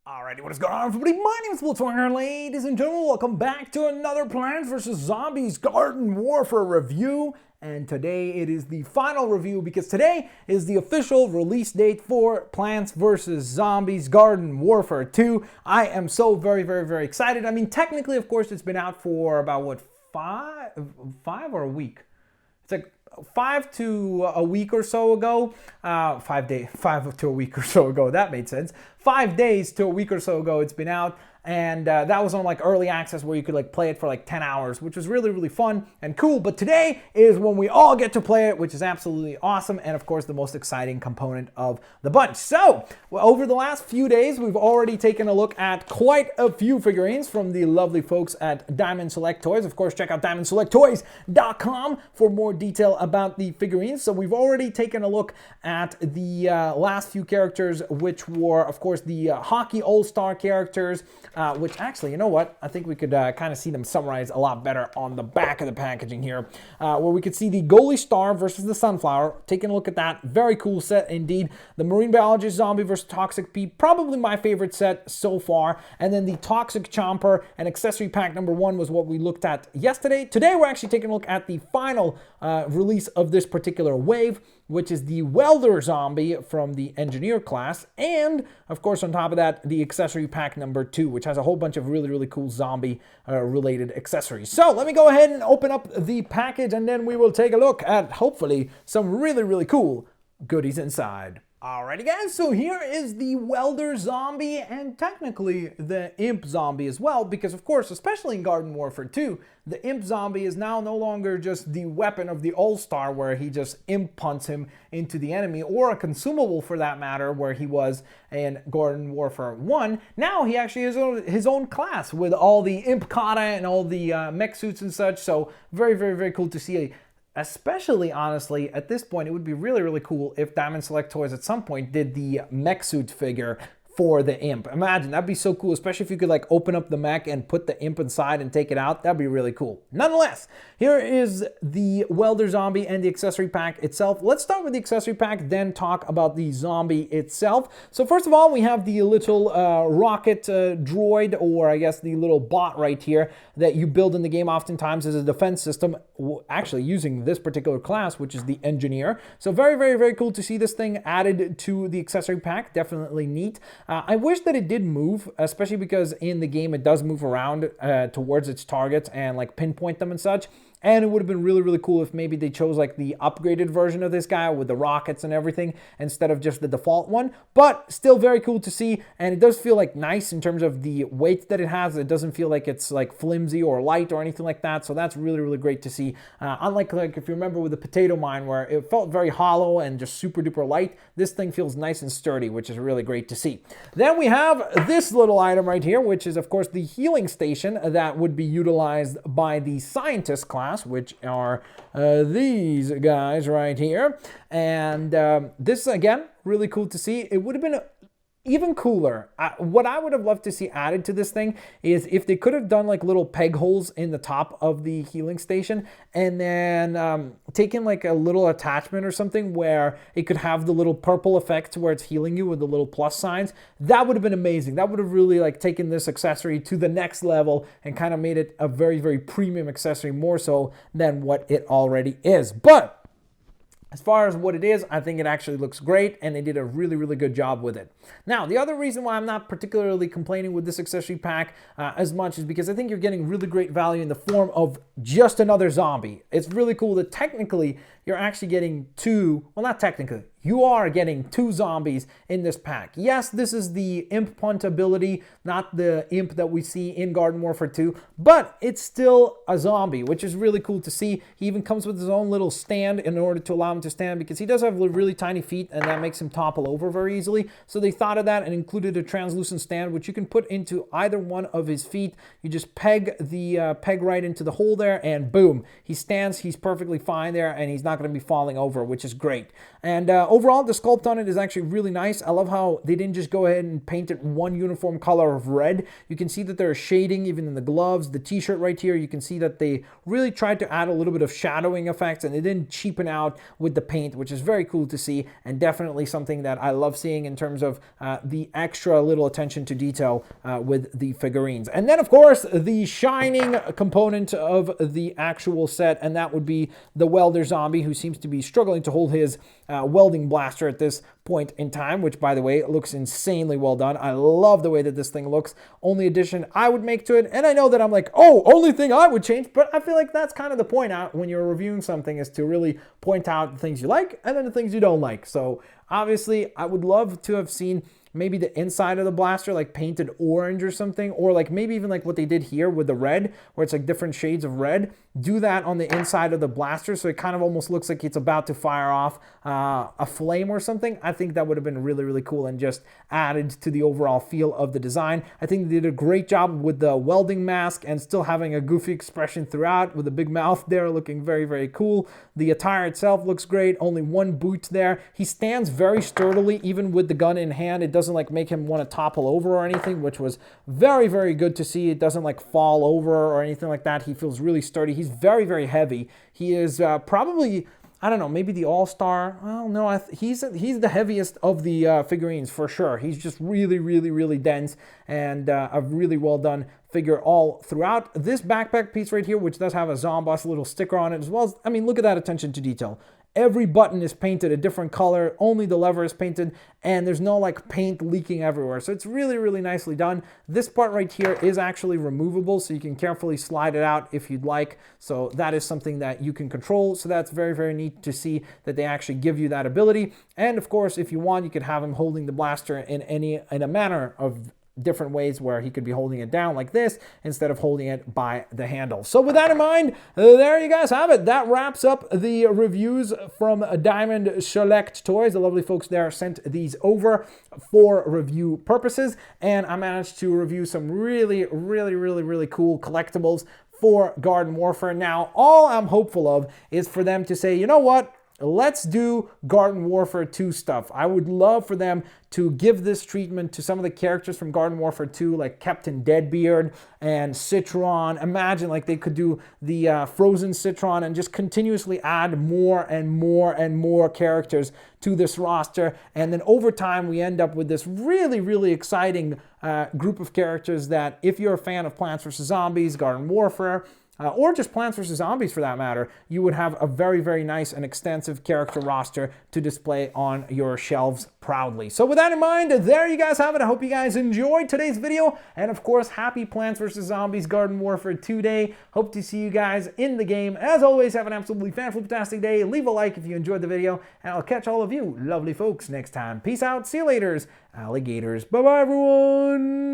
Alrighty, what is going on, everybody? My name is Blitzwinger, ladies and gentlemen. Welcome back to another Plants vs. Zombies Garden Warfare review. And today it is the final review because today is the official release date for Plants vs. Zombies Garden Warfare 2. I am so very excited. I mean, technically, of course, it's been out for about, what, five or a week? It's like 5 to a week or so ago. 5 to a week or so ago. That made sense. 5 days to a week or so ago it's been out, and that was on like early access where you could like play it for like 10 hours, which was really fun and cool. But today is when we all get to play it, which is absolutely awesome, and of course the most exciting component of the bunch. So over the last few days we've already taken a look at quite a few figurines from the lovely folks at Diamond Select Toys. Of course, check out diamondselecttoys.com for more detail about the figurines. So we've already taken a look at the last few characters, which were of course the Hockey All-Star characters, which actually, you know what? I think we could kind of see them summarized a lot better on the back of the packaging here, where we could see the Goalie Star versus the Sunflower. Taking a look at that. Very cool set indeed. The Marine Biologist Zombie versus Toxic Bee, probably my favorite set so far. And then the Toxic Chomper and Accessory Pack number 1 was what we looked at yesterday. Today we're actually taking a look at the final release of this particular wave, which is the Welder Zombie from the Engineer class, and of course on top of that the Accessory Pack number 2, which has a whole bunch of really cool zombie related accessories. So let me go ahead and open up the package, and then we will take a look at hopefully some really cool goodies inside. Alrighty guys, so here is the Welder Zombie, and technically the Imp Zombie as well, because of course, especially in Garden Warfare 2, the Imp Zombie is now no longer just the weapon of the All-Star where he just imp punts him into the enemy, or a consumable for that matter where he was in Garden Warfare 1. Now he actually has his own class with all the Imp Kata and all the mech suits and such, so very cool to see. Especially, honestly, at this point, it would be really cool if Diamond Select Toys at some point did the mech suit figure for the Imp. Imagine, that'd be so cool, especially if you could like open up the mech and put the Imp inside and take it out. That'd be really cool. Nonetheless, here is the Welder Zombie and the Accessory Pack itself. Let's start with the Accessory Pack, then talk about the Zombie itself. So first of all, we have the little rocket droid, or I guess the little bot right here that you build in the game oftentimes as a defense system, actually using this particular class, which is the Engineer. So very cool to see this thing added to the Accessory Pack. Definitely neat. I wish that it did move, especially because in the game it does move around towards its targets and like pinpoint them and such. And it would have been really cool if maybe they chose like the upgraded version of this guy with the rockets and everything instead of just the default one. But still very cool to see, and it does feel like nice in terms of the weight that it has. It doesn't feel like it's like flimsy or light or anything like that, so that's really great to see. Unlike like if you remember with the potato mine where it felt very hollow and just super duper light, this thing feels nice and sturdy, which is really great to see. Then we have this little item right here, which is of course the healing station that would be utilized by the Scientist class, which are these guys right here. And this, again, really cool to see. It would have been even cooler. What I would have loved to see added to this thing is if they could have done like little peg holes in the top of the healing station, and then taken like a little attachment or something where it could have the little purple effect where it's healing you with the little plus signs. That would have been amazing. That would have really like taken this accessory to the next level and kind of made it a very premium accessory, more so than what it already is. But as far as what it is, I think it actually looks great, and they did a really good job with it. Now, the other reason why I'm not particularly complaining with this accessory pack as much is because I think you're getting really great value in the form of just another zombie. It's really cool that technically you're actually getting two, well, not technically, you are getting 2 zombies in this pack. Yes, this is the Imp Punt ability, not the Imp that we see in Garden Warfare 2, but it's still a zombie, which is really cool to see. He even comes with his own little stand in order to allow him to stand, because he does have really tiny feet, and that makes him topple over very easily. So they thought of that and included a translucent stand, which you can put into either one of his feet. You just peg the peg right into the hole there, and boom, he stands. He's perfectly fine there, and he's not not going to be falling over, which is great. And overall, the sculpt on it is actually really nice. I love how they didn't just go ahead and paint it one uniform color of red. You can see that there's shading even in the gloves, the t-shirt right here. You can see that they really tried to add a little bit of shadowing effects, and they didn't cheapen out with the paint, which is very cool to see, and definitely something that I love seeing in terms of the extra little attention to detail with the figurines. And then, of course, the shining component of the actual set, and that would be the Welder Zombie, who seems to be struggling to hold his welding blaster at this point in time, which, by the way, looks insanely well done. I love the way that this thing looks. Only addition I would make to it, and I know that I'm like, oh, only thing I would change, but I feel like that's kind of the point out when you're reviewing something, is to really point out the things you like and then the things you don't like. So obviously, I would love to have seen maybe the inside of the blaster like painted orange or something, or like maybe even like what they did here with the red, where it's like different shades of red. Do that on the inside of the blaster so it kind of almost looks like it's about to fire off a flame or something. I think that would have been really, really cool and just added to the overall feel of the design. I think they did a great job with the welding mask and still having a goofy expression throughout with a big mouth there, looking very, very cool. The attire itself looks great. Only one boot there. He stands very sturdily even with the gun in hand. It doesn't like make him want to topple over or anything, which was very, very good to see. It doesn't like fall over or anything like that. He feels really sturdy. He's very, very heavy. He is probably, I don't know, maybe the all-star. Well, no, he's the heaviest of the figurines for sure. He's just really, really, really dense, and a really well done figure all throughout. This backpack piece right here, which does have a Zomboss little sticker on it, as well as, I mean, look at that attention to detail. Every button is painted a different color, only the lever is painted, and there's no like paint leaking everywhere. So it's really, really nicely done. This part right here is actually removable, so you can carefully slide it out if you'd like. So that is something that you can control. So that's very, very neat to see that they actually give you that ability. And of course, if you want, you could have him holding the blaster in a manner of different ways, where he could be holding it down like this instead of holding it by the handle. So with that in mind, there you guys have it. That wraps up the reviews from Diamond Select Toys. The lovely folks there sent these over for review purposes, and I managed to review some really, really, really, really cool collectibles for Garden Warfare. Now, all I'm hopeful of is for them to say, you know what? Let's do Garden Warfare 2 stuff. I would love for them to give this treatment to some of the characters from Garden Warfare 2, like Captain Deadbeard and Citron. Imagine like they could do the Frozen Citron and just continuously add more and more and more characters to this roster. And then over time, we end up with this really, really exciting group of characters that, if you're a fan of Plants vs. Zombies, Garden Warfare, or just Plants vs. Zombies for that matter, you would have a very, very nice and extensive character roster to display on your shelves proudly. So with that in mind, there you guys have it. I hope you guys enjoyed today's video. And of course, happy Plants vs. Zombies Garden Warfare 2 Day. Hope to see you guys in the game. As always, have an absolutely fantastic day. Leave a like if you enjoyed the video, and I'll catch all of you lovely folks next time. Peace out. See you laters, alligators. Bye-bye, everyone.